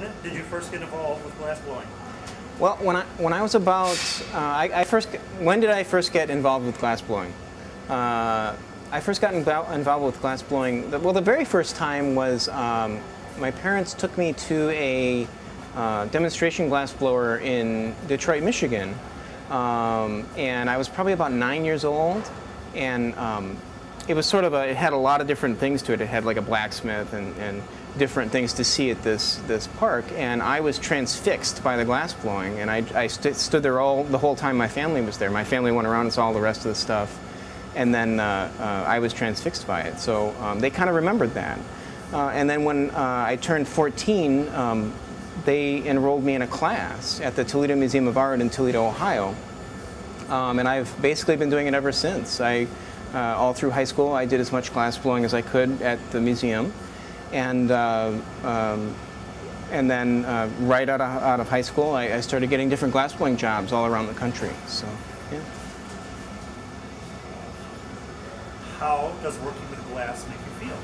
When did you first get involved with glass blowing? Well, when I was about, when did I first get involved with glass blowing? I first got involved with glass blowing. Well, the very first time was my parents took me to a demonstration glass blower in Detroit, Michigan, and I was probably about 9 years old, and it was sort of it had a lot of different things to it. It had like a blacksmith and different things to see at this park, and I was transfixed by the glass blowing, and I stood there the whole time my family was there. My family went around and saw all the rest of the stuff, and then I was transfixed by it. So they kind of remembered that. And then when I turned 14, they enrolled me in a class at the Toledo Museum of Art in Toledo, Ohio, and I've basically been doing it ever since. All through high school, I did as much glass blowing as I could at the museum. And then right out of high school, I started getting different glass blowing jobs all around the country. So, yeah. How does working with glass make you feel?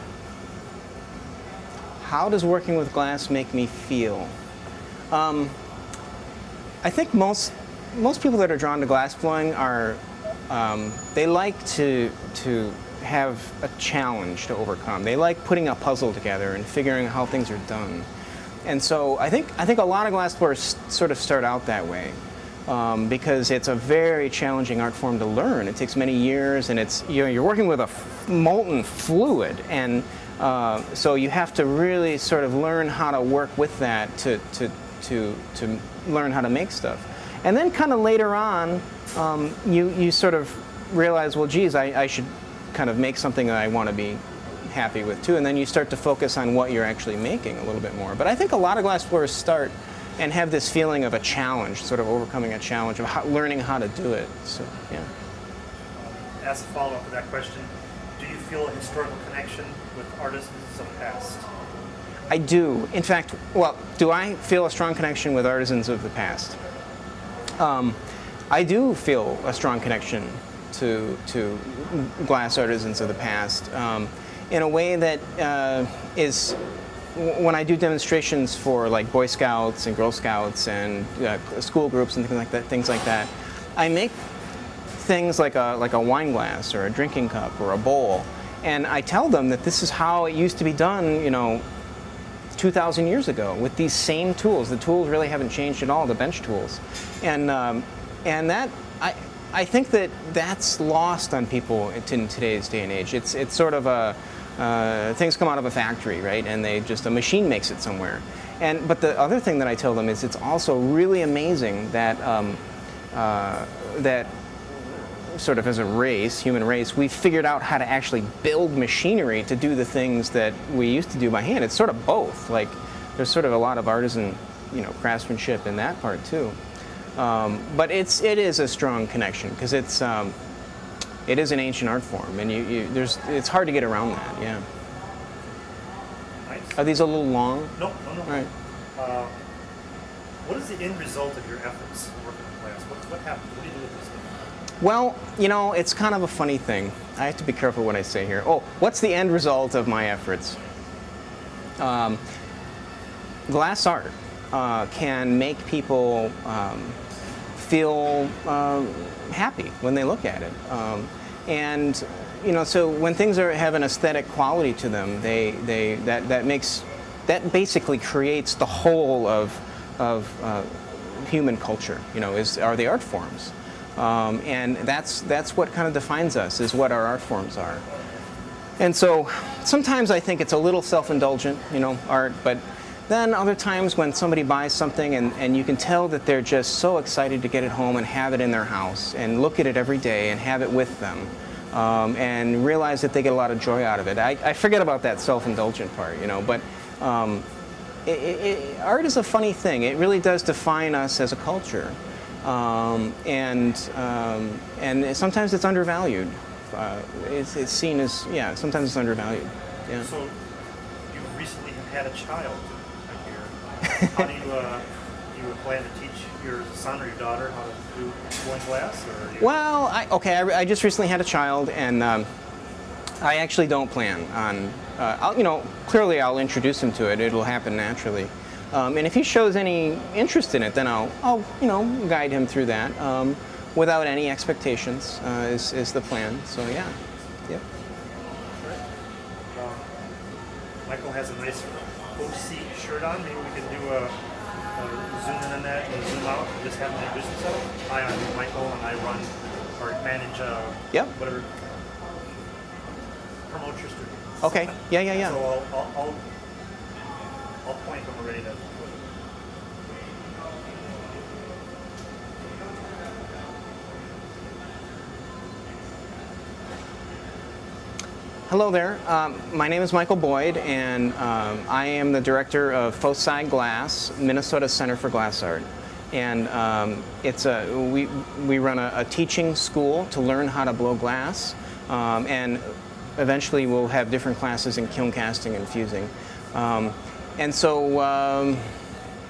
How does working with glass make me feel? I think most people that are drawn to glass blowing are they like to have a challenge to overcome. They like putting a puzzle together and figuring out how things are done. And so I think a lot of glass blowers sort of start out that way because it's a very challenging art form to learn. It takes many years, and it's you're working with a molten fluid, and so you have to really sort of learn how to work with that to learn how to make stuff. And then kind of later on, you sort of realize, well, geez, I should kind of make something that I want to be happy with too, and then you start to focus on what you're actually making a little bit more. But I think a lot of glass blowers start and have this feeling of a challenge, sort of overcoming a challenge, of learning how to do it. So, yeah. As a follow-up to that question, do you feel a historical connection with artisans of the past? I do. In fact, well, do I feel a strong connection with artisans of the past? I do feel a strong connection to glass artisans of the past in a way that is, when I do demonstrations for like Boy Scouts and Girl Scouts and school groups and things like that, I make things like a wine glass or a drinking cup or a bowl, and I tell them that this is how it used to be done, 2,000 years ago with these same tools. The tools really haven't changed at all, the bench tools, and that I think that that's lost on people in today's day and age. It's sort of things come out of a factory, right? And a machine makes it somewhere. But the other thing that I tell them is it's also really amazing that that sort of as a race, human race, we've figured out how to actually build machinery to do the things that we used to do by hand. It's sort of both. Like there's sort of a lot of artisan, craftsmanship in that part too. But it is a strong connection because it is an ancient art form, and it's hard to get around that. Yeah. Nice. Are these a little long? No. All right. What is the end result of your efforts working with glass? What happens? What do you do with this thing? Well, it's kind of a funny thing. I have to be careful what I say here. Oh, what's the end result of my efforts? Glass art can make people feel happy when they look at it, and so when things have an aesthetic quality to them, that basically creates the whole of human culture. Are the art forms, and that's what kind of defines us, is what our art forms are. And so sometimes I think it's a little self-indulgent, art, but then other times when somebody buys something and you can tell that they're just so excited to get it home and have it in their house and look at it every day and have it with them, and realize that they get a lot of joy out of it. I forget about that self-indulgent part, but art is a funny thing. It really does define us as a culture, and sometimes it's undervalued. It's seen as, sometimes it's undervalued. Yeah. So you recently have had a child. How do you plan to teach your son or your daughter how to do blowing glass? Well, I just recently had a child, and I actually don't plan on. Clearly I'll introduce him to it. It'll happen naturally. And if he shows any interest in it, then I'll guide him through that without any expectations is the plan. So yeah, yep. Great. Michael has a nice OC shirt on. Maybe we can do a zoom in on that and zoom out and just have him introduce himself. Hi, I'm Michael, and I run or manage whatever. Promote your studio. Okay. Yeah. So I'll point when we're ready to. Hello there. My name is Michael Boyd, and I am the director of Foci Glass, Minnesota Center for Glass Art. And we run a teaching school to learn how to blow glass, and eventually we'll have different classes in kiln casting and fusing. And so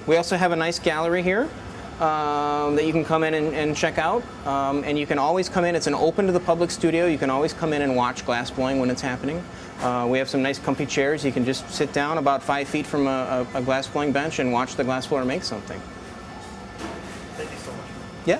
we also have a nice gallery here that you can come in and check out. And you can always come in. It's an open to the public studio. You can always come in and watch glass blowing when it's happening. We have some nice comfy chairs. You can just sit down about 5 feet from a glass blowing bench and watch the glass blower make something. Thank you so much. Yeah.